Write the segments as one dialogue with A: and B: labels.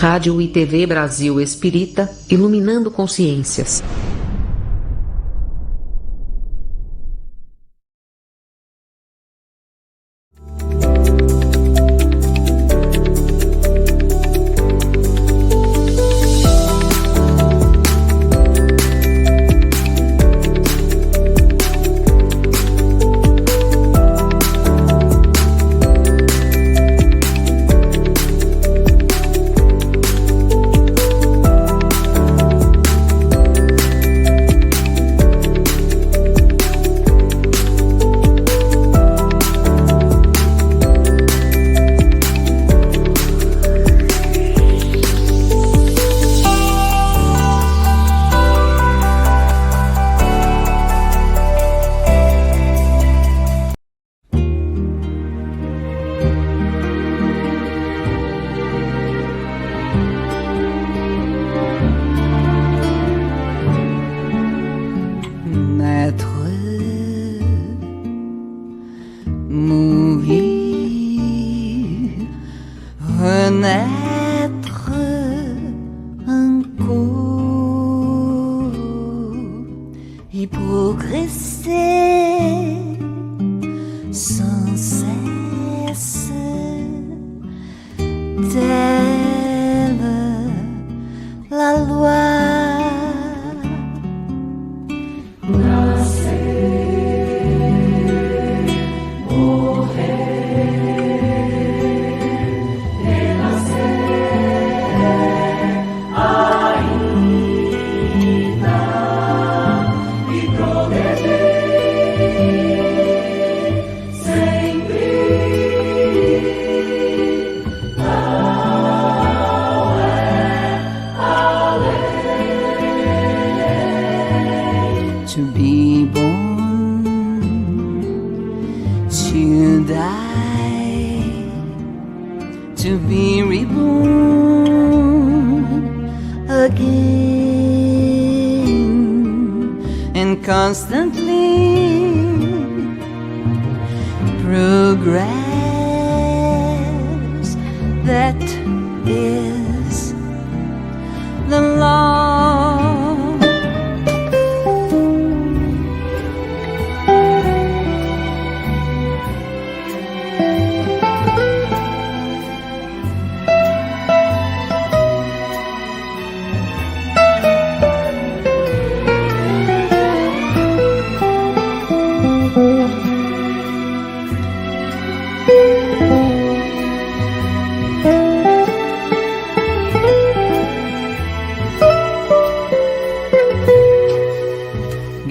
A: Rádio e TV Brasil Espírita, iluminando consciências.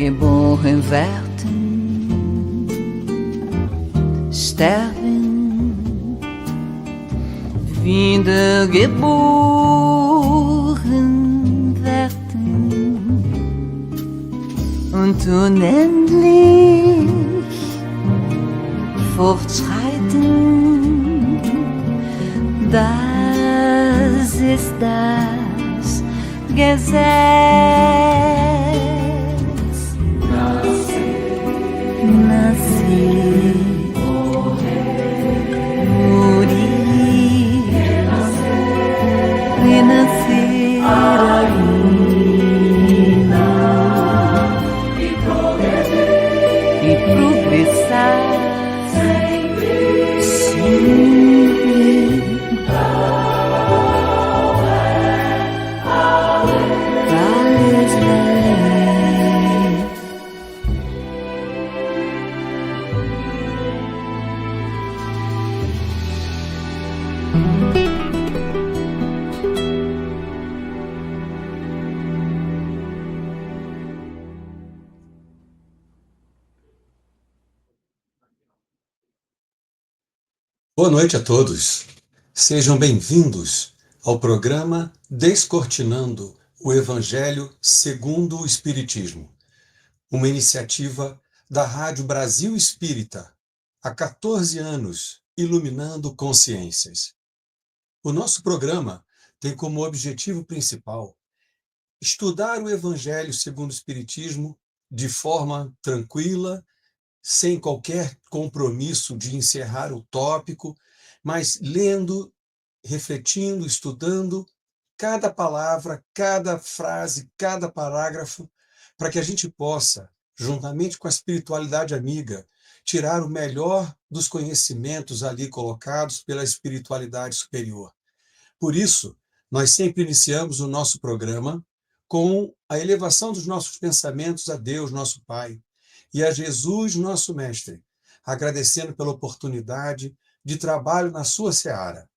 B: Geboren werden, sterben, wiedergeboren werden und unendlich fortschreiten. Das ist das Gesetz. Nascer, morir, renascer ainda e progressar sempre.
C: Boa noite a todos. Sejam bem-vindos ao programa Descortinando o Evangelho segundo o Espiritismo, uma iniciativa da Rádio Brasil Espírita, há 14 anos, iluminando consciências. O nosso programa tem como objetivo principal estudar o Evangelho segundo o Espiritismo de forma tranquila, sem qualquer compromisso de encerrar o tópico, mas lendo, refletindo, estudando cada palavra, cada frase, cada parágrafo, para que a gente possa, juntamente com a espiritualidade amiga, tirar o melhor dos conhecimentos ali colocados pela espiritualidade superior. Por isso, nós sempre iniciamos o nosso programa com a elevação dos nossos pensamentos a Deus, nosso Pai, e a Jesus, nosso Mestre, agradecendo pela oportunidade de trabalho na sua seara.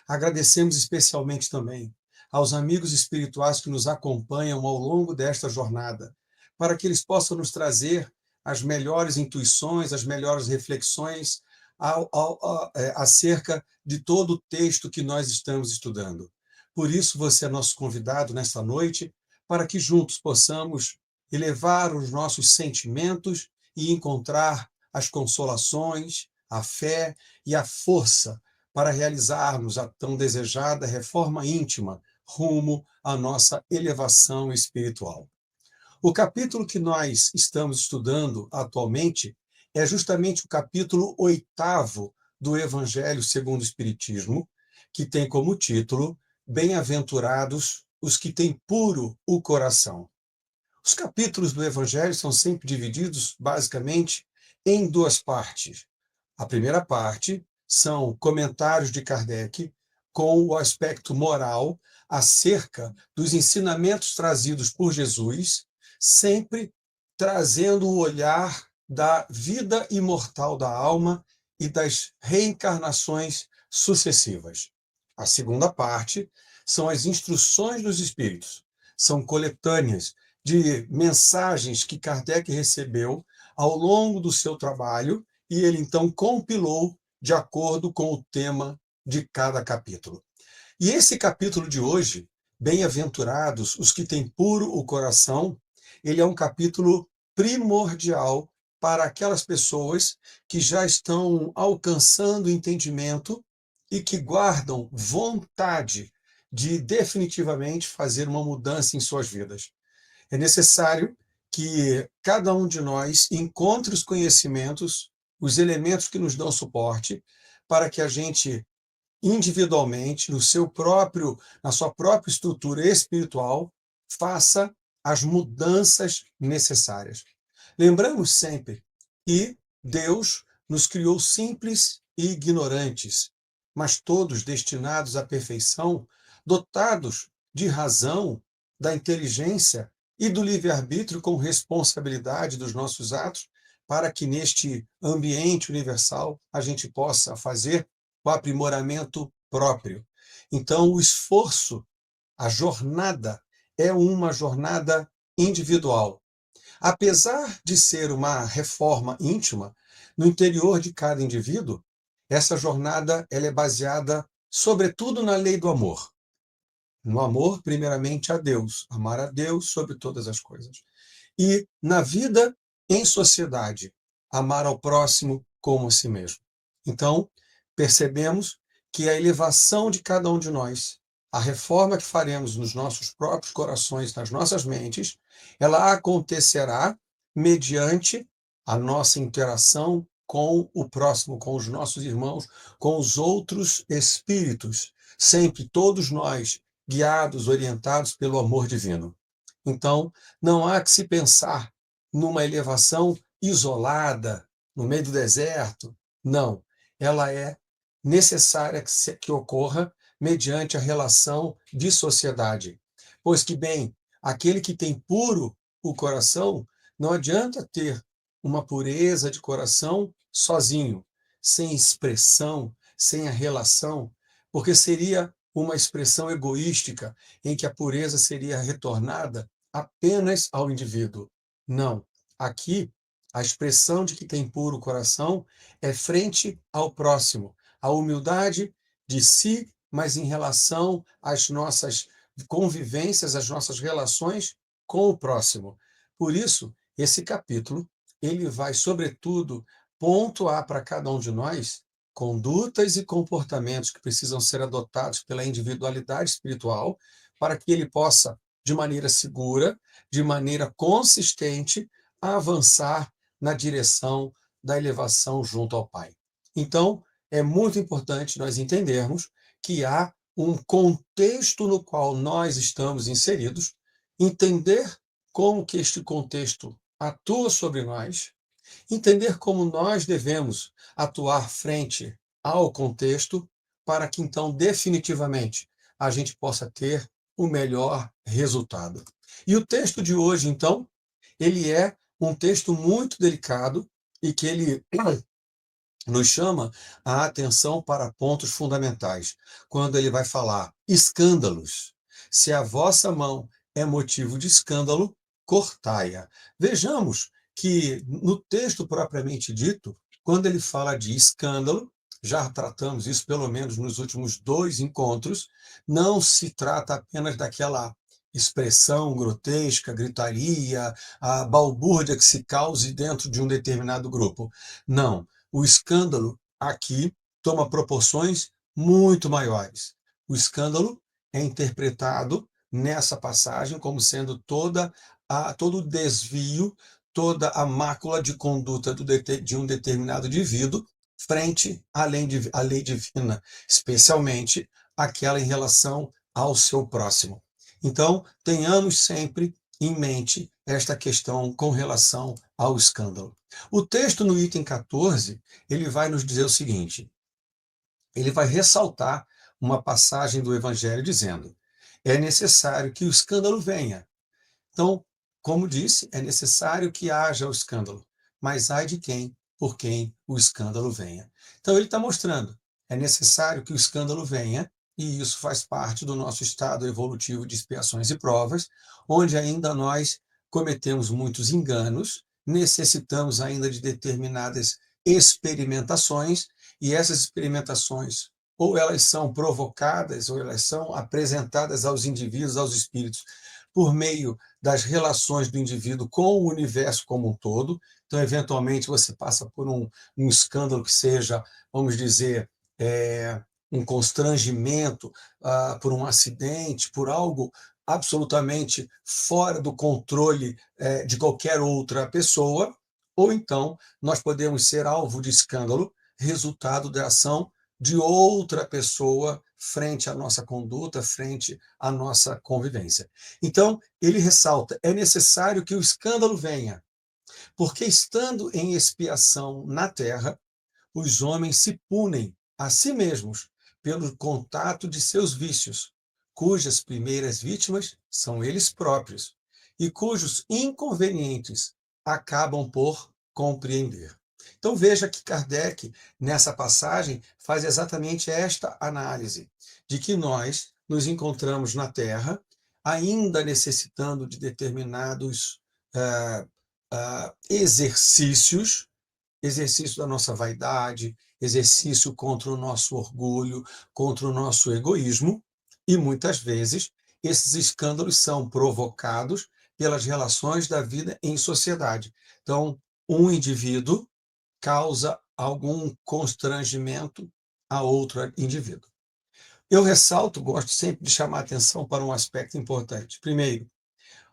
C: Agradecemos especialmente também aos amigos espirituais que nos acompanham ao longo desta jornada, para que eles possam nos trazer as melhores intuições, as melhores reflexões acerca de todo o texto que nós estamos estudando. Por isso, você é nosso convidado nesta noite, para que juntos possamos elevar os nossos sentimentos e encontrar as consolações, a fé e a força para realizarmos a tão desejada reforma íntima rumo à nossa elevação espiritual. O capítulo que nós estamos estudando atualmente é justamente o capítulo 8º do Evangelho segundo o Espiritismo, que tem como título Bem-aventurados os que têm puro o coração. Os capítulos do Evangelho são sempre divididos, basicamente, em duas partes. A primeira parte são comentários de Kardec com o aspecto moral acerca dos ensinamentos trazidos por Jesus, sempre trazendo o olhar da vida imortal da alma e das reencarnações sucessivas. A segunda parte são as instruções dos espíritos. São coletâneas de mensagens que Kardec recebeu ao longo do seu trabalho e ele então compilou de acordo com o tema de cada capítulo. E esse capítulo de hoje, Bem-aventurados os que têm puro o coração, ele é um capítulo primordial para aquelas pessoas que já estão alcançando entendimento e que guardam vontade de definitivamente fazer uma mudança em suas vidas. É necessário que cada um de nós encontre os conhecimentos, os elementos que nos dão suporte, para que a gente, individualmente, na sua própria estrutura espiritual, faça as mudanças necessárias. Lembramos sempre que Deus nos criou simples e ignorantes, mas todos destinados à perfeição, dotados de razão, da inteligência e do livre-arbítrio com responsabilidade dos nossos atos, para que neste ambiente universal a gente possa fazer o aprimoramento próprio. Então, o esforço, a jornada, é uma jornada individual. Apesar de ser uma reforma íntima, no interior de cada indivíduo, essa jornada ela é baseada, sobretudo, na lei do amor. No amor, primeiramente, a Deus, amar a Deus sobre todas as coisas. E na vida em sociedade, amar ao próximo como a si mesmo. Então, percebemos que a elevação de cada um de nós, a reforma que faremos nos nossos próprios corações, nas nossas mentes, ela acontecerá mediante a nossa interação com o próximo, com os nossos irmãos, com os outros espíritos, sempre todos nós guiados, orientados pelo amor divino. Então, não há que se pensar numa elevação isolada, no meio do deserto. Não, ela é necessária que ocorra mediante a relação de sociedade. Pois que, bem, aquele que tem puro o coração, não adianta ter uma pureza de coração sozinho, sem expressão, sem a relação, porque seria uma expressão egoística em que a pureza seria retornada apenas ao indivíduo. Não. Aqui, a expressão de que tem puro coração é frente ao próximo, a humildade de si, mas em relação às nossas convivências, às nossas relações com o próximo. Por isso, esse capítulo, ele vai, sobretudo, pontuar para cada um de nós condutas e comportamentos que precisam ser adotados pela individualidade espiritual para que ele possa, de maneira segura, de maneira consistente, avançar na direção da elevação junto ao Pai. Então, é muito importante nós entendermos que há um contexto no qual nós estamos inseridos, entender como que este contexto atua sobre nós, entender como nós devemos atuar frente ao contexto, para que então, definitivamente, a gente possa ter o melhor resultado. E o texto de hoje, então, ele é um texto muito delicado e que ele nos chama a atenção para pontos fundamentais. Quando ele vai falar escândalos, se a vossa mão é motivo de escândalo, cortai-a. Vejamos que no texto propriamente dito, quando ele fala de escândalo, já tratamos isso pelo menos nos últimos 2 encontros, não se trata apenas daquela expressão grotesca, gritaria, a balbúrdia que se cause dentro de um determinado grupo. Não. O escândalo aqui toma proporções muito maiores. O escândalo é interpretado nessa passagem como sendo todo o desvio, toda a mácula de conduta de um determinado indivíduo frente à lei divina, especialmente aquela em relação ao seu próximo. Então, tenhamos sempre em mente esta questão com relação ao escândalo. O texto no item 14, ele vai nos dizer o seguinte, ele vai ressaltar uma passagem do Evangelho dizendo, é necessário que o escândalo venha. Então, como disse, é necessário que haja o escândalo, mas ai de quem, por quem o escândalo venha. Então, ele está mostrando, é necessário que o escândalo venha, e isso faz parte do nosso estado evolutivo de expiações e provas, onde ainda nós cometemos muitos enganos, necessitamos ainda de determinadas experimentações, e essas experimentações, ou elas são provocadas, ou elas são apresentadas aos indivíduos, aos espíritos, por meio das relações do indivíduo com o universo como um todo. Então, eventualmente, você passa por um escândalo que seja, vamos dizer, um constrangimento, por um acidente, por algo absolutamente fora do controle de qualquer outra pessoa, ou então nós podemos ser alvo de escândalo, resultado da ação de outra pessoa frente à nossa conduta, frente à nossa convivência. Então, ele ressalta, é necessário que o escândalo venha, porque estando em expiação na terra, os homens se punem a si mesmos pelo contato de seus vícios, cujas primeiras vítimas são eles próprios, e cujos inconvenientes acabam por compreender. Então veja que Kardec, nessa passagem, faz exatamente esta análise, de que nós nos encontramos na Terra, ainda necessitando de determinados exercício da nossa vaidade, exercício contra o nosso orgulho, contra o nosso egoísmo, e muitas vezes esses escândalos são provocados pelas relações da vida em sociedade. Então, um indivíduo causa algum constrangimento a outro indivíduo. Eu ressalto, gosto sempre de chamar a atenção para um aspecto importante. Primeiro,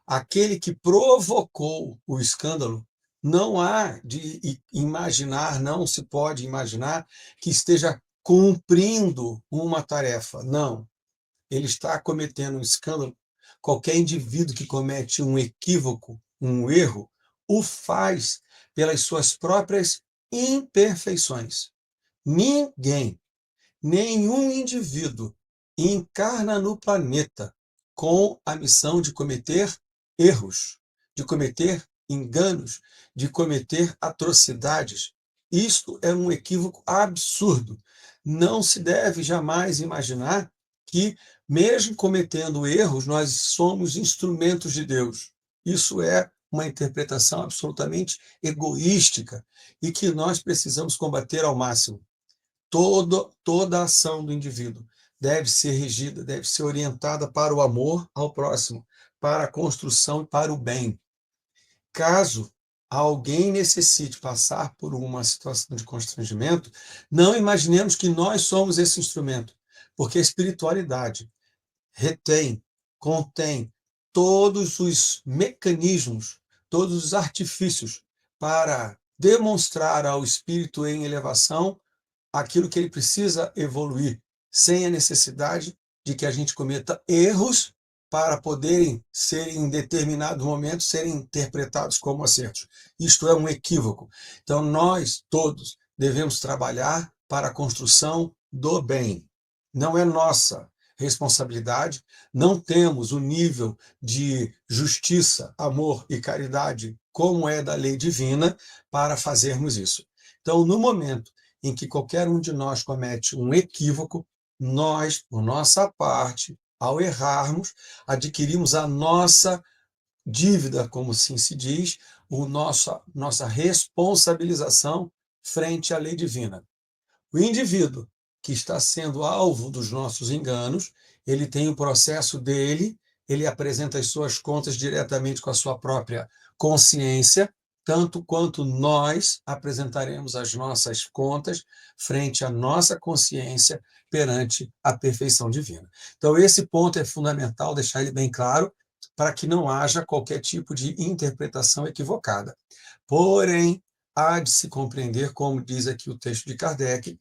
C: aquele que provocou o escândalo, não há de imaginar, não se pode imaginar que esteja cumprindo uma tarefa. Não. Ele está cometendo um escândalo. Qualquer indivíduo que comete um equívoco, um erro, o faz pelas suas próprias imperfeições. Ninguém, nenhum indivíduo encarna no planeta com a missão de cometer erros, de cometer enganos, de cometer atrocidades. Isto é um equívoco absurdo. Não se deve jamais imaginar que, mesmo cometendo erros, nós somos instrumentos de Deus. Isso é uma interpretação absolutamente egoística e que nós precisamos combater ao máximo. Toda a ação do indivíduo deve ser regida, deve ser orientada para o amor ao próximo, para a construção e para o bem. Caso alguém necessite passar por uma situação de constrangimento, não imaginemos que nós somos esse instrumento, porque a espiritualidade retém, contém todos os mecanismos, todos os artifícios para demonstrar ao espírito em elevação aquilo que ele precisa evoluir, sem a necessidade de que a gente cometa erros para poderem serem, em determinado momento, serem interpretados como acertos. Isto é um equívoco. Então, nós todos devemos trabalhar para a construção do bem. Não é nossa responsabilidade, não temos o nível de justiça, amor e caridade como é da lei divina para fazermos isso. Então, no momento em que qualquer um de nós comete um equívoco, nós, por nossa parte, ao errarmos, adquirimos a nossa dívida, como assim se diz, nossa responsabilização frente à lei divina. O indivíduo que está sendo alvo dos nossos enganos, ele tem o processo dele, ele apresenta as suas contas diretamente com a sua própria consciência, tanto quanto nós apresentaremos as nossas contas frente à nossa consciência perante a perfeição divina. Então, esse ponto é fundamental, deixar ele bem claro, para que não haja qualquer tipo de interpretação equivocada. Porém, há de se compreender, como diz aqui o texto de Kardec,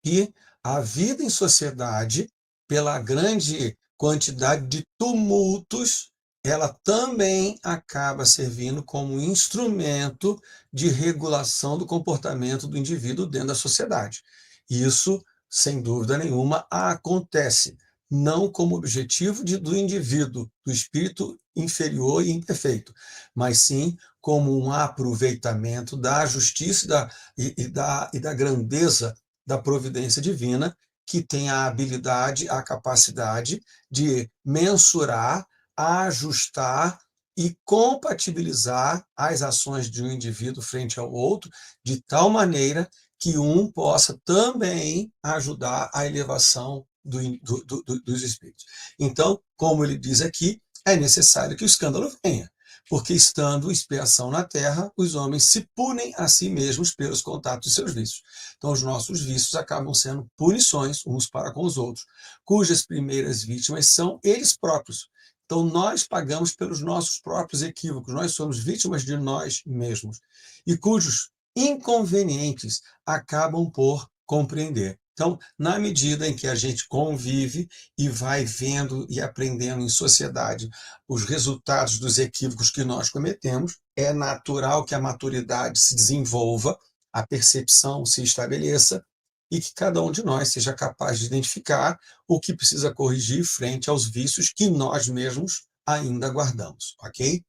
C: que a vida em sociedade, pela grande quantidade de tumultos, ela também acaba servindo como instrumento de regulação do comportamento do indivíduo dentro da sociedade. Isso, sem dúvida nenhuma, acontece, não como objetivo do indivíduo, do espírito inferior e imperfeito, mas sim como um aproveitamento da justiça e da grandeza da providência divina, que tem a habilidade, a capacidade de mensurar, ajustar e compatibilizar as ações de um indivíduo frente ao outro, de tal maneira que um possa também ajudar a elevação dos espíritos. Então, como ele diz aqui, é necessário que o escândalo venha, porque estando expiação na terra, os homens se punem a si mesmos pelos contatos de seus vícios. Então, os nossos vícios acabam sendo punições uns para com os outros, cujas primeiras vítimas são eles próprios. Então, nós pagamos pelos nossos próprios equívocos, nós somos vítimas de nós mesmos, e cujos inconvenientes acabam por compreender. Então, na medida em que a gente convive e vai vendo e aprendendo em sociedade os resultados dos equívocos que nós cometemos, é natural que a maturidade se desenvolva, a percepção se estabeleça e que cada um de nós seja capaz de identificar o que precisa corrigir frente aos vícios que nós mesmos ainda guardamos, ok?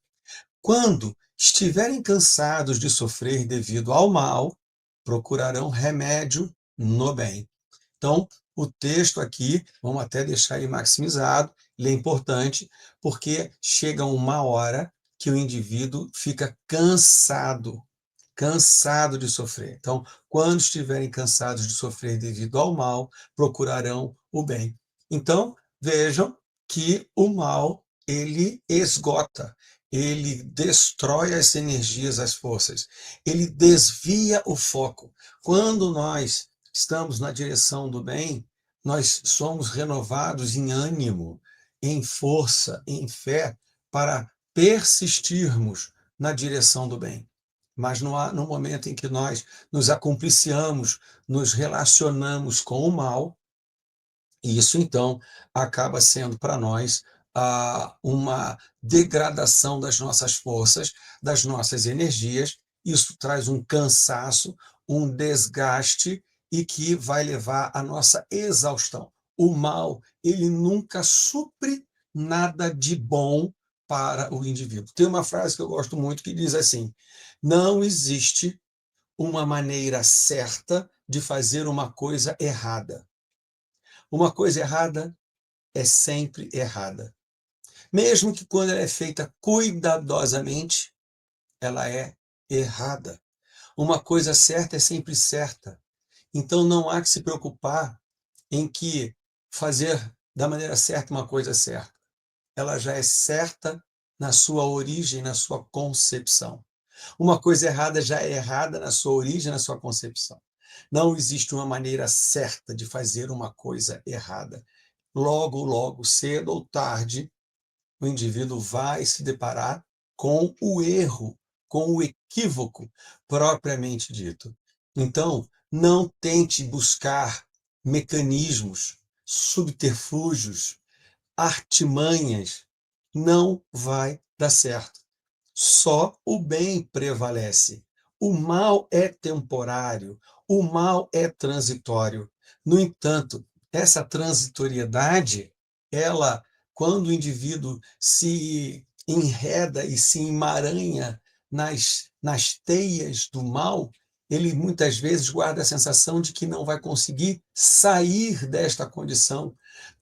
C: Quando estiverem cansados de sofrer devido ao mal, procurarão remédio no bem. Então, o texto aqui, vamos até deixar ele maximizado, ele é importante, porque chega uma hora que o indivíduo fica cansado de sofrer. Então, quando estiverem cansados de sofrer devido ao mal, procurarão o bem. Então, vejam que o mal, ele esgota, ele destrói as energias, as forças, ele desvia o foco. Quando nós estamos na direção do bem, nós somos renovados em ânimo, em força, em fé, para persistirmos na direção do bem. Mas no momento em que nós nos acompliciamos, nos relacionamos com o mal, isso então acaba sendo para nós uma degradação das nossas forças, das nossas energias. Isso traz um cansaço, um desgaste e que vai levar à nossa exaustão. O mal, ele nunca supre nada de bom para o indivíduo. Tem uma frase que eu gosto muito que diz assim: não existe uma maneira certa de fazer uma coisa errada. Uma coisa errada é sempre errada. Mesmo que quando ela é feita cuidadosamente, ela é errada. Uma coisa certa é sempre certa. Então não há que se preocupar em que fazer da maneira certa uma coisa certa. Ela já é certa na sua origem, na sua concepção. Uma coisa errada já é errada na sua origem, na sua concepção. Não existe uma maneira certa de fazer uma coisa errada. Logo, cedo ou tarde, o indivíduo vai se deparar com o erro, com o equívoco propriamente dito. Então, não tente buscar mecanismos subterfúgios, artimanhas, não vai dar certo. Só o bem prevalece. O mal é temporário, o mal é transitório. No entanto, essa transitoriedade, ela, quando o indivíduo se enreda e se emaranha nas teias do mal, ele muitas vezes guarda a sensação de que não vai conseguir sair desta condição,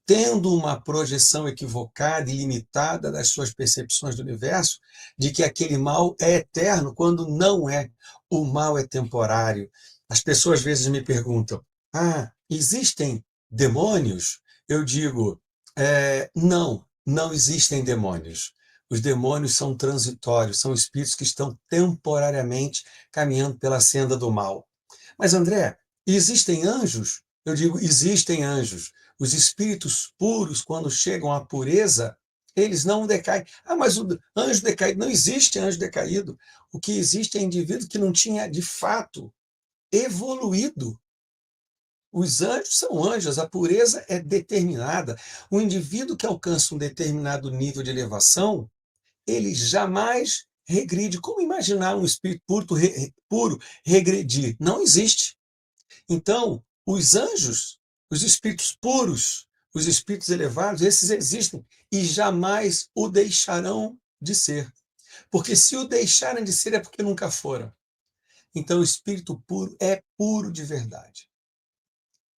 C: tendo uma projeção equivocada e limitada das suas percepções do universo, de que aquele mal é eterno, quando não é. O mal é temporário. As pessoas às vezes me perguntam: existem demônios? Eu digo: não, não existem demônios. Os demônios são transitórios, são espíritos que estão temporariamente caminhando pela senda do mal. Mas, André, existem anjos? Eu digo: existem anjos. Os espíritos puros, quando chegam à pureza, eles não decaem. Mas o anjo decaído, não existe anjo decaído. O que existe é indivíduo que não tinha, de fato, evoluído. Os anjos são anjos, a pureza é determinada. O indivíduo que alcança um determinado nível de elevação, ele jamais regride. Como imaginar um espírito puro regredir? Não existe. Então, os anjos, os espíritos puros, os espíritos elevados, esses existem e jamais o deixarão de ser. Porque se o deixarem de ser é porque nunca foram. Então, o espírito puro é puro de verdade.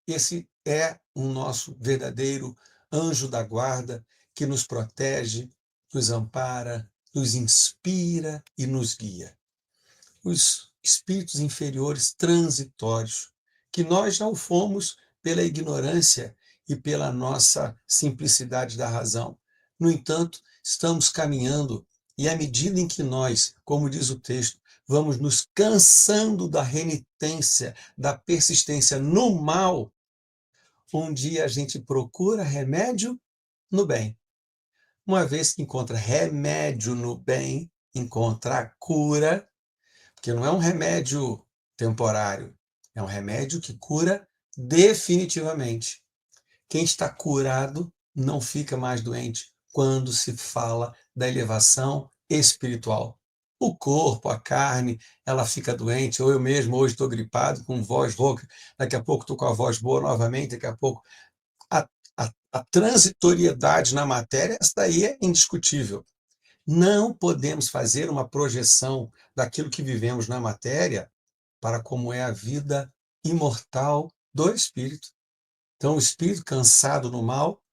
C: Esse é o nosso verdadeiro anjo da guarda que nos protege, nos ampara, nos inspira e nos guia. Os espíritos inferiores transitórios, que nós não fomos pela ignorância e pela nossa simplicidade da razão. No entanto, estamos caminhando e à medida em que nós, como diz o texto, vamos nos cansando da renitência, da persistência no mal, um dia a gente procura remédio no bem. Uma vez que encontra remédio no bem, encontra a cura, porque não é um remédio temporário, é um remédio que cura definitivamente. Quem está curado não fica mais doente quando se fala da elevação espiritual. O corpo, a carne, ela fica doente, ou eu mesmo hoje estou gripado, com voz rouca, daqui a pouco estou com a voz boa novamente, daqui a pouco. A transitoriedade na matéria, essa daí é indiscutível. Não podemos fazer uma projeção daquilo que vivemos na matéria para como é a vida imortal do espírito. Então, o espírito cansado no mal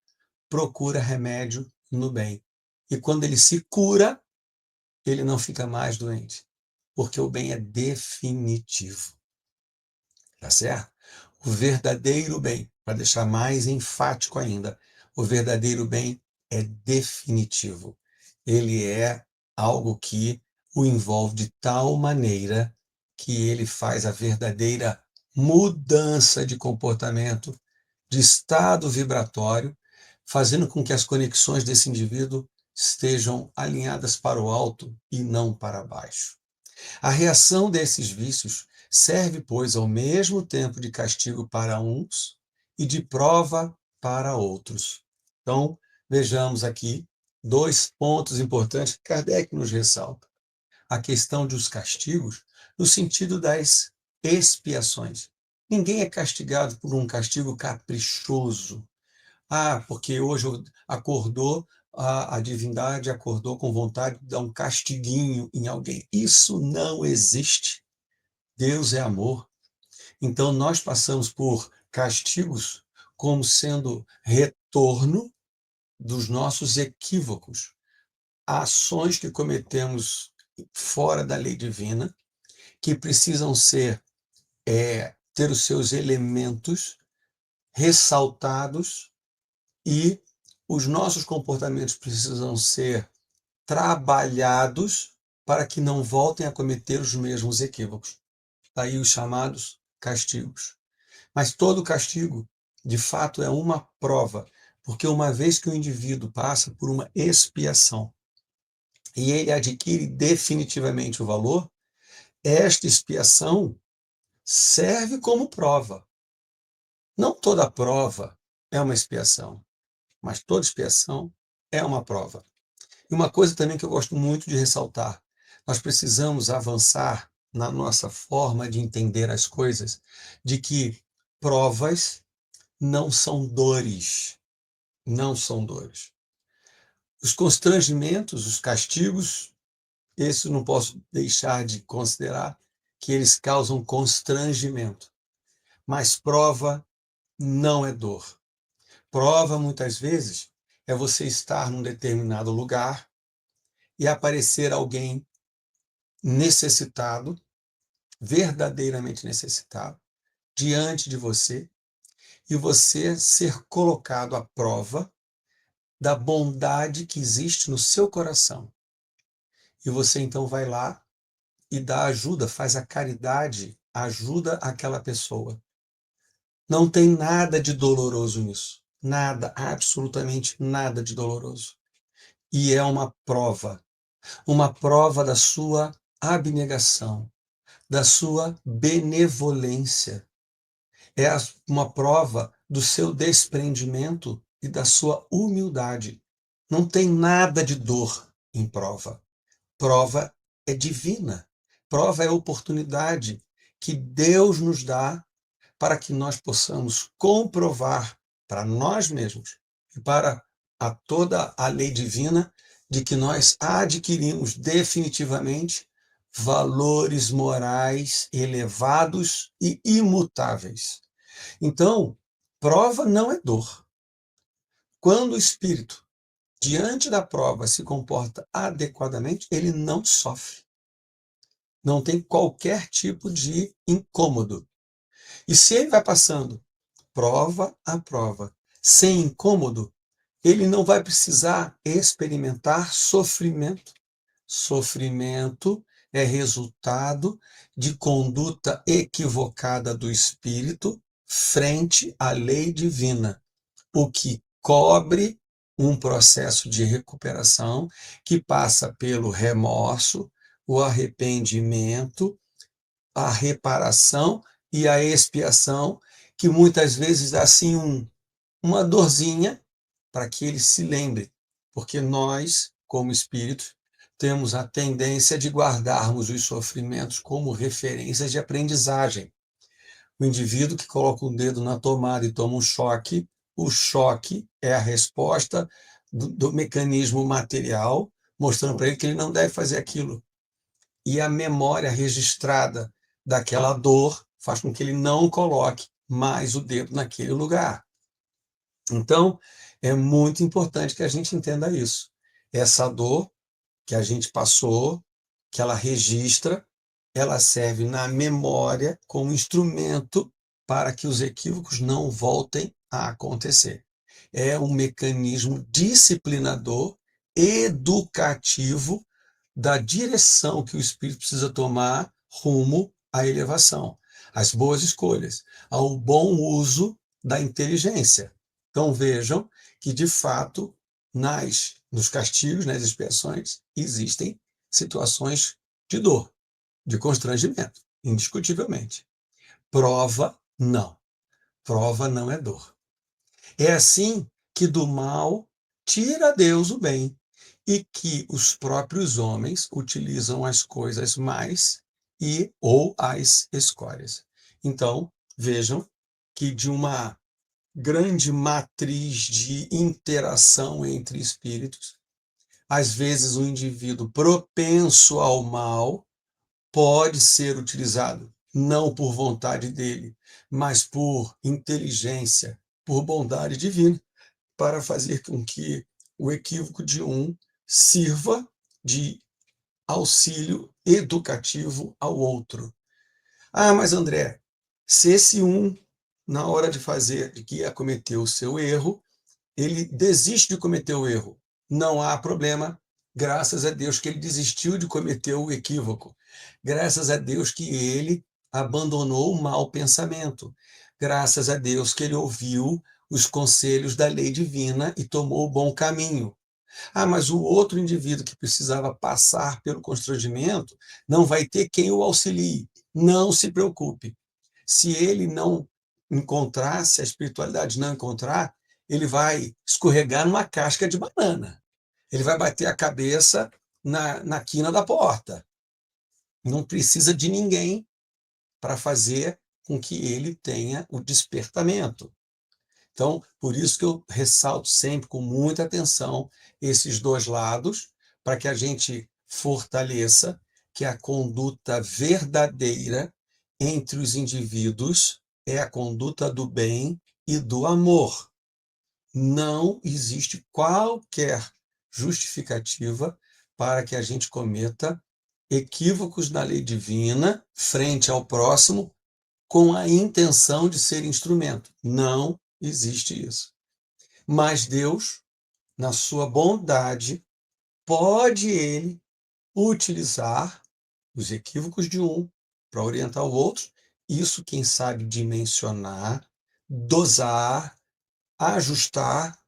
C: procura remédio no bem. E quando ele se cura, ele não fica mais doente, porque o bem é definitivo. Tá certo? O verdadeiro bem, para deixar mais enfático ainda, o verdadeiro bem é definitivo. Ele é algo que o envolve de tal maneira que ele faz a verdadeira mudança de comportamento, de estado vibratório, fazendo com que as conexões desse indivíduo estejam alinhadas para o alto e não para baixo. A reação desses vícios serve, pois, ao mesmo tempo de castigo para uns e de prova para outros. Então, vejamos aqui dois pontos importantes que Kardec nos ressalta. A questão dos castigos no sentido das expiações. Ninguém é castigado por um castigo caprichoso. Porque hoje acordou, a divindade acordou com vontade de dar um castiguinho em alguém. Isso não existe. Deus é amor. Então, nós passamos por castigos como sendo retorno dos nossos equívocos, ações que cometemos fora da lei divina, que precisam ter os seus elementos ressaltados e os nossos comportamentos precisam ser trabalhados para que não voltem a cometer os mesmos equívocos. Daí os chamados castigos. Mas todo castigo, de fato, é uma prova, porque uma vez que o indivíduo passa por uma expiação e ele adquire definitivamente o valor, esta expiação serve como prova. Não toda prova é uma expiação, mas toda expiação é uma prova. E uma coisa também que eu gosto muito de ressaltar, nós precisamos avançar na nossa forma de entender as coisas, de que provas não são dores, não são dores. Os constrangimentos, os castigos, esse eu não posso deixar de considerar que eles causam constrangimento. Mas prova não é dor. Prova, muitas vezes, é você estar num determinado lugar e aparecer alguém necessitado, verdadeiramente necessitado, diante de você, e você ser colocado à prova da bondade que existe no seu coração. E você então vai lá e dá ajuda, faz a caridade, ajuda aquela pessoa. Não tem nada de doloroso nisso. Nada, absolutamente nada de doloroso. E é uma prova da sua abnegação, da sua benevolência. É uma prova do seu desprendimento e da sua humildade. Não tem nada de dor em prova. Prova é divina. Prova é oportunidade que Deus nos dá para que nós possamos comprovar para nós mesmos e para toda a lei divina de que nós adquirimos definitivamente valores morais elevados e imutáveis. Então, prova não é dor. Quando o espírito, diante da prova, se comporta adequadamente, ele não sofre. Não tem qualquer tipo de incômodo. E se ele vai passando prova a prova, sem incômodo, ele não vai precisar experimentar sofrimento. Sofrimento é resultado de conduta equivocada do espírito frente à lei divina, o que cobre um processo de recuperação que passa pelo remorso, o arrependimento, a reparação e a expiação, que muitas vezes dá assim uma dorzinha para que ele se lembre, porque nós, como espíritos, temos a tendência de guardarmos os sofrimentos como referências de aprendizagem. O indivíduo que coloca o dedo na tomada e toma um choque, o choque é a resposta do mecanismo material, mostrando para ele que ele não deve fazer aquilo. E a memória registrada daquela dor faz com que ele não coloque mais o dedo naquele lugar. Então, é muito importante que a gente entenda isso. Essa dor que a gente passou, que ela registra, ela serve na memória como instrumento para que os equívocos não voltem a acontecer. É um mecanismo disciplinador, educativo, da direção que o espírito precisa tomar rumo à elevação, às boas escolhas, ao bom uso da inteligência. Então vejam que, de fato, nos castigos, nas expiações, existem situações de dor, de constrangimento, indiscutivelmente. Prova, não. Prova não é dor. É assim que do mal tira Deus o bem e que os próprios homens utilizam as coisas mais ou as escórias. Então, vejam que de uma grande matriz de interação entre espíritos, às vezes o indivíduo propenso ao mal pode ser utilizado não por vontade dele, mas por inteligência, por bondade divina, para fazer com que o equívoco de um sirva de auxílio educativo ao outro. Ah, mas André, se esse um, na hora de fazer, de que ia cometer o seu erro, ele desiste de cometer o erro, não há problema, graças a Deus que ele desistiu de cometer o equívoco, graças a Deus que ele abandonou o mau pensamento, graças a Deus que ele ouviu os conselhos da lei divina e tomou o bom caminho. Ah, mas o outro indivíduo que precisava passar pelo constrangimento não vai ter quem o auxilie. Não se preocupe. Se ele não encontrar, se a espiritualidade não encontrar, ele vai escorregar numa casca de banana. Ele vai bater a cabeça na quina da porta. Não precisa de ninguém para fazer com que ele tenha o despertamento. Então, por isso que eu ressalto sempre com muita atenção esses dois lados, para que a gente fortaleça que a conduta verdadeira entre os indivíduos é a conduta do bem e do amor. Não existe qualquer justificativa para que a gente cometa equívocos na lei divina frente ao próximo com a intenção de ser instrumento. Não existe isso. Mas Deus, na sua bondade, pode ele utilizar os equívocos de um para orientar o outro. Isso quem sabe dimensionar, dosar, ajustar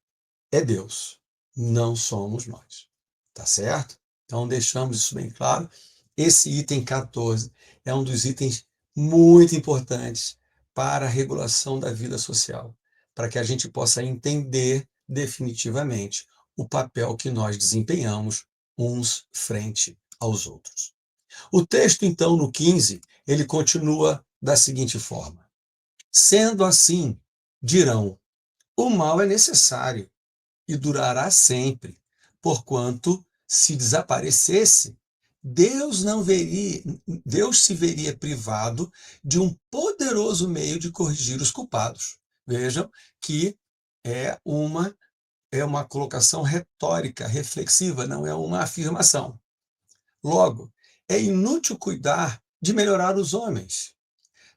C: é Deus. Não somos nós. Tá certo? Então deixamos isso bem claro. Esse item 14 é um dos itens muito importantes para a regulação da vida social, para que a gente possa entender definitivamente o papel que nós desempenhamos uns frente aos outros. O texto, então, no 15, ele continua da seguinte forma: sendo assim, dirão, o mal é necessário e durará sempre, porquanto, se desaparecesse, Deus se veria privado de um poderoso meio de corrigir os culpados. Vejam que é uma colocação retórica, reflexiva, não é uma afirmação. Logo, é inútil cuidar de melhorar os homens.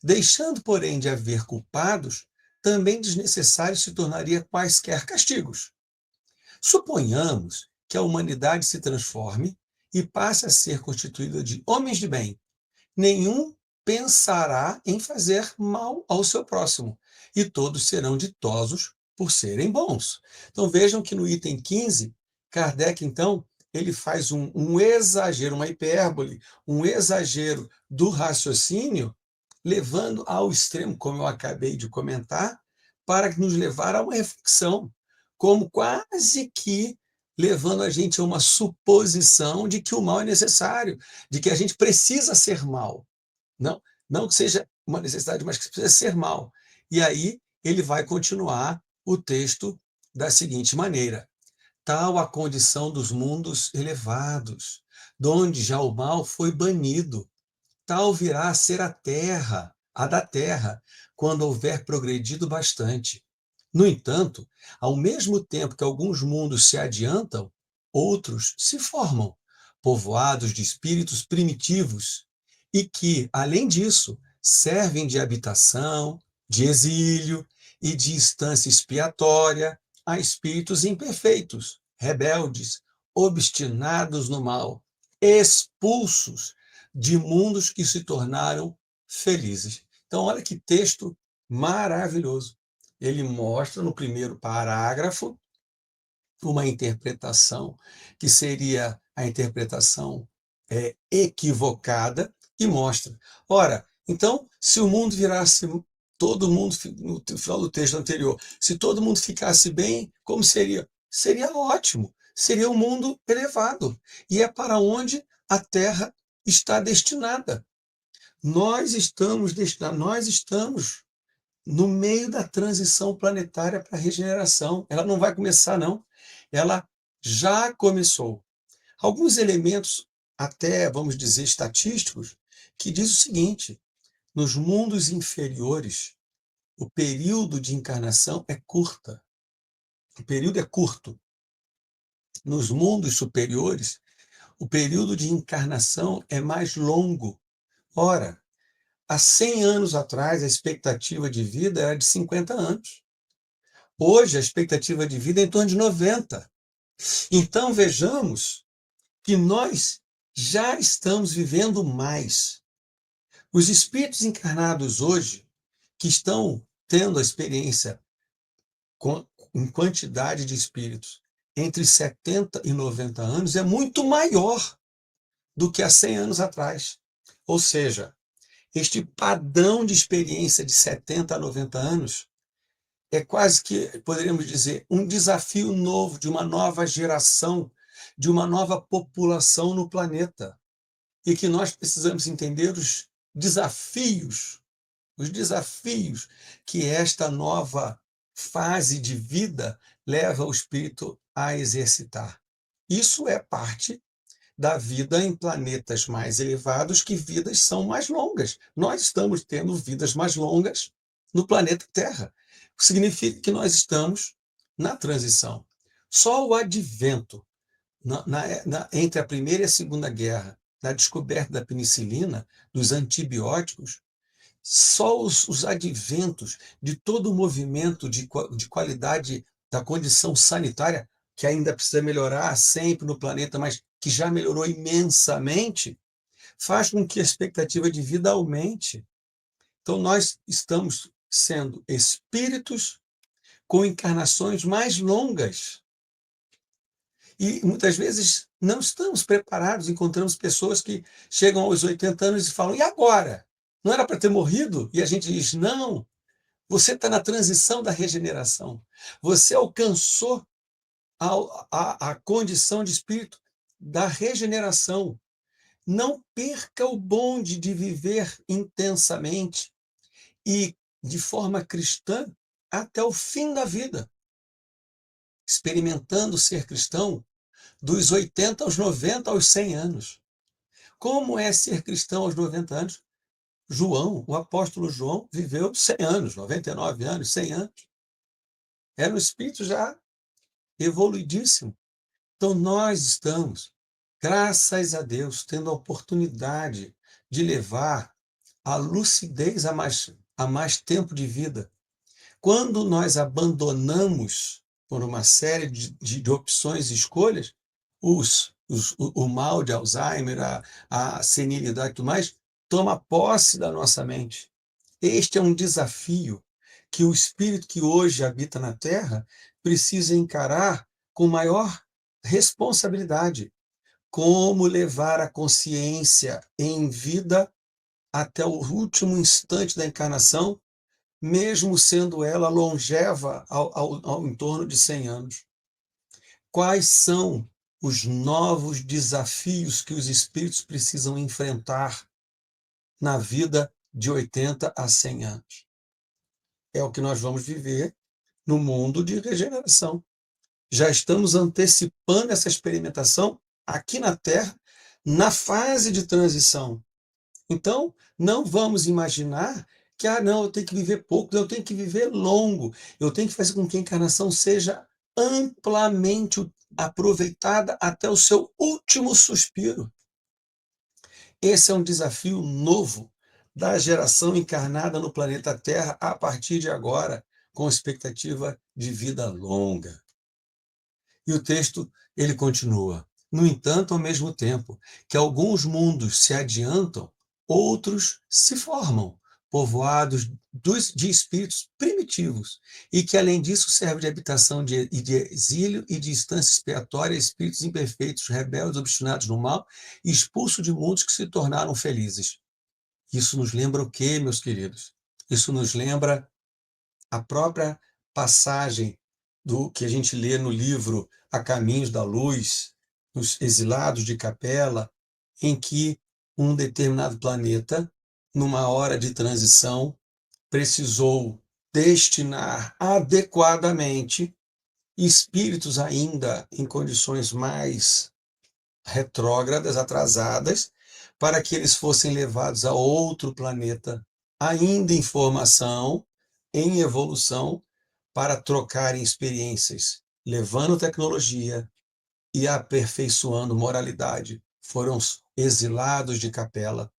C: Deixando, porém, de haver culpados, também desnecessário se tornaria quaisquer castigos. Suponhamos que a humanidade se transforme e passe a ser constituída de homens de bem. Nenhum pensará em fazer mal ao seu próximo, e todos serão ditosos por serem bons. Então vejam que no item 15, Kardec, então, ele faz um exagero, uma hipérbole, um exagero do raciocínio, levando ao extremo, como eu acabei de comentar, para nos levar a uma reflexão, como quase que levando a gente a uma suposição de que o mal é necessário, de que a gente precisa ser mal. Não que seja uma necessidade, mas que precisa ser mal. E aí ele vai continuar o texto da seguinte maneira: tal a condição dos mundos elevados, donde já o mal foi banido, tal virá a ser a da terra, quando houver progredido bastante. No entanto, ao mesmo tempo que alguns mundos se adiantam, outros se formam, povoados de espíritos primitivos, e que, além disso, servem de habitação, de exílio e de instância expiatória a espíritos imperfeitos, rebeldes, obstinados no mal, expulsos de mundos que se tornaram felizes. Então, olha que texto maravilhoso. Ele mostra no primeiro parágrafo uma interpretação que seria a interpretação equivocada e mostra. Ora, então, se o mundo virasse todo mundo, no final do texto anterior, se todo mundo ficasse bem, como seria? Seria ótimo, seria um mundo elevado. E é para onde a Terra está destinada. Nós estamos no meio da transição planetária para a regeneração. Ela não vai começar, não. Ela já começou. Alguns elementos, até, vamos dizer, estatísticos, que diz o seguinte: nos mundos inferiores, o período de encarnação é curta. O período é curto. Nos mundos superiores, o período de encarnação é mais longo. Ora, há 100 anos atrás, a expectativa de vida era de 50 anos. Hoje, a expectativa de vida é em torno de 90. Então, vejamos que nós já estamos vivendo mais. Os espíritos encarnados hoje, que estão tendo a experiência em quantidade de espíritos entre 70 e 90 anos, é muito maior do que há 100 anos atrás. Ou seja, este padrão de experiência de 70 a 90 anos é quase que, poderíamos dizer, um desafio novo de uma nova geração, de uma nova população no planeta. E que nós precisamos entender os desafios que esta nova fase de vida leva o espírito a exercitar. Isso é parte da vida em planetas mais elevados, que vidas são mais longas. Nós estamos tendo vidas mais longas no planeta Terra. Significa que nós estamos na transição. Só o advento entre a Primeira e a Segunda Guerra, da descoberta da penicilina, dos antibióticos, só os adventos de todo o movimento de qualidade da condição sanitária, que ainda precisa melhorar sempre no planeta, mas que já melhorou imensamente, faz com que a expectativa de vida aumente. Então, nós estamos sendo espíritos com encarnações mais longas. E muitas vezes não estamos preparados, encontramos pessoas que chegam aos 80 anos e falam: e agora? Não era para ter morrido? E a gente diz: não, você está na transição da regeneração. Você alcançou a condição de espírito da regeneração. Não perca o bonde de viver intensamente e de forma cristã até o fim da vida, experimentando ser cristão dos 80 aos 90 aos 100 anos. Como é ser cristão aos 90 anos? João, o apóstolo João, viveu 100 anos, 99 anos, 100 anos. Era um espírito já evoluidíssimo. Então, nós estamos, graças a Deus, tendo a oportunidade de levar a lucidez a mais tempo de vida. Quando nós abandonamos, por uma série de opções e escolhas, o mal de Alzheimer, a senilidade e tudo mais, toma posse da nossa mente. Este é um desafio que o espírito que hoje habita na Terra precisa encarar com maior responsabilidade. Como levar a consciência em vida até o último instante da encarnação, mesmo sendo ela longeva ao em torno de 100 anos. Quais são os novos desafios que os espíritos precisam enfrentar na vida de 80 a 100 anos? É o que nós vamos viver no mundo de regeneração. Já estamos antecipando essa experimentação aqui na Terra, na fase de transição. Então, não vamos imaginar que, não, eu tenho que viver pouco, eu tenho que viver longo, eu tenho que fazer com que a encarnação seja amplamente aproveitada até o seu último suspiro. Esse é um desafio novo da geração encarnada no planeta Terra a partir de agora, com expectativa de vida longa. E o texto, ele continua: no entanto, ao mesmo tempo que alguns mundos se adiantam, outros se formam, povoados de espíritos primitivos, e que, além disso, servem de habitação de exílio e de instância expiatória a espíritos imperfeitos, rebeldes, obstinados no mal, e expulsos de mundos que se tornaram felizes. Isso nos lembra o quê, meus queridos? Isso nos lembra a própria passagem do que a gente lê no livro A Caminhos da Luz, nos Exilados de Capela, em que um determinado planeta, numa hora de transição, precisou destinar adequadamente espíritos ainda em condições mais retrógradas, atrasadas, para que eles fossem levados a outro planeta, ainda em formação, em evolução, para trocarem experiências, levando tecnologia e aperfeiçoando moralidade. Foram exilados de Capela.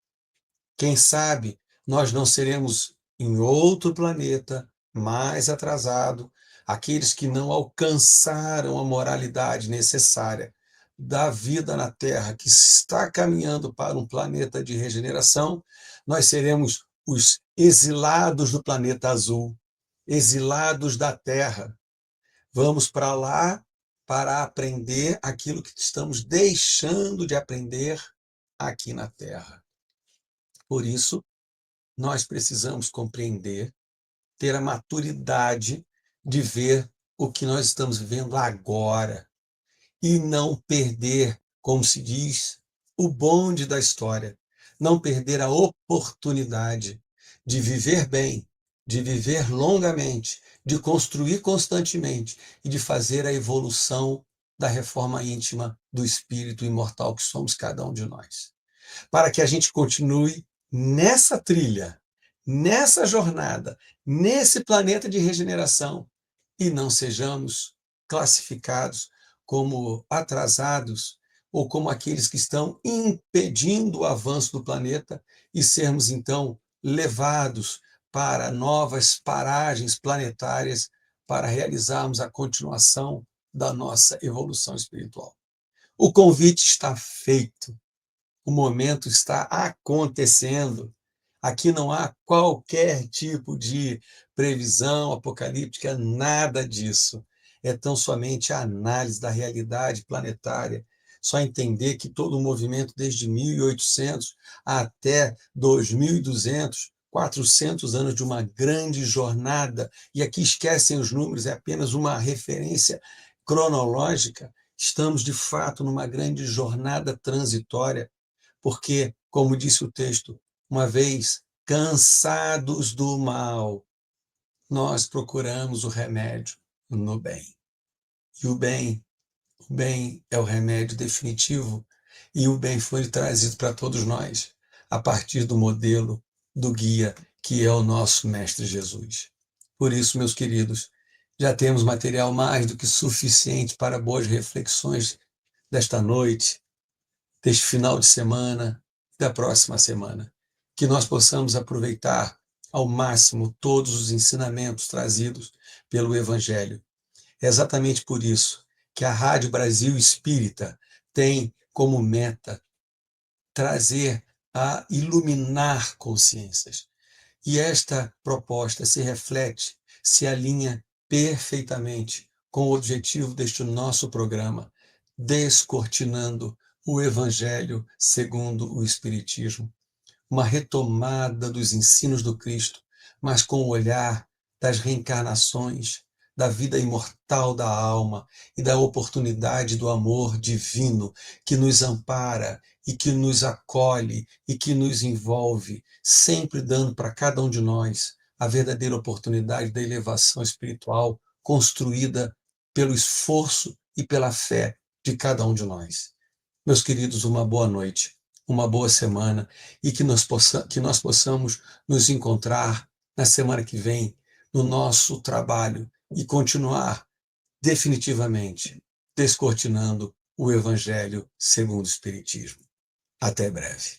C: Quem sabe nós não seremos em outro planeta, mais atrasado, aqueles que não alcançaram a moralidade necessária da vida na Terra, que está caminhando para um planeta de regeneração. Nós seremos os exilados do planeta azul, exilados da Terra. Vamos para lá para aprender aquilo que estamos deixando de aprender aqui na Terra. Por isso, nós precisamos compreender, ter a maturidade de ver o que nós estamos vivendo agora e não perder, como se diz, o bonde da história, não perder a oportunidade de viver bem, de viver longamente, de construir constantemente e de fazer a evolução da reforma íntima do espírito imortal que somos cada um de nós. Para que a gente continue nessa trilha, nessa jornada, nesse planeta de regeneração e não sejamos classificados como atrasados ou como aqueles que estão impedindo o avanço do planeta e sermos então levados para novas paragens planetárias para realizarmos a continuação da nossa evolução espiritual. O convite está feito. O momento está acontecendo. Aqui não há qualquer tipo de previsão apocalíptica, nada disso. É tão somente a análise da realidade planetária. Só entender que todo o movimento, desde 1800 até 2200, 400 anos de uma grande jornada, e aqui esquecem os números, é apenas uma referência cronológica. Estamos, de fato, numa grande jornada transitória porque, como disse o texto, uma vez cansados do mal, nós procuramos o remédio no bem. E o bem é o remédio definitivo, e o bem foi trazido para todos nós, a partir do modelo, do guia, que é o nosso Mestre Jesus. Por isso, meus queridos, já temos material mais do que suficiente para boas reflexões desta noite, deste final de semana, da próxima semana. Que nós possamos aproveitar ao máximo todos os ensinamentos trazidos pelo Evangelho. É exatamente por isso que a Rádio Brasil Espírita tem como meta trazer a iluminar consciências. E esta proposta se reflete, se alinha perfeitamente com o objetivo deste nosso programa, Descortinando o Evangelho segundo o Espiritismo, uma retomada dos ensinos do Cristo, mas com o olhar das reencarnações, da vida imortal da alma e da oportunidade do amor divino que nos ampara e que nos acolhe e que nos envolve, sempre dando para cada um de nós a verdadeira oportunidade da elevação espiritual construída pelo esforço e pela fé de cada um de nós. Meus queridos, uma boa noite, uma boa semana e que nós possamos nos encontrar na semana que vem no nosso trabalho e continuar definitivamente descortinando o Evangelho segundo o Espiritismo. Até breve.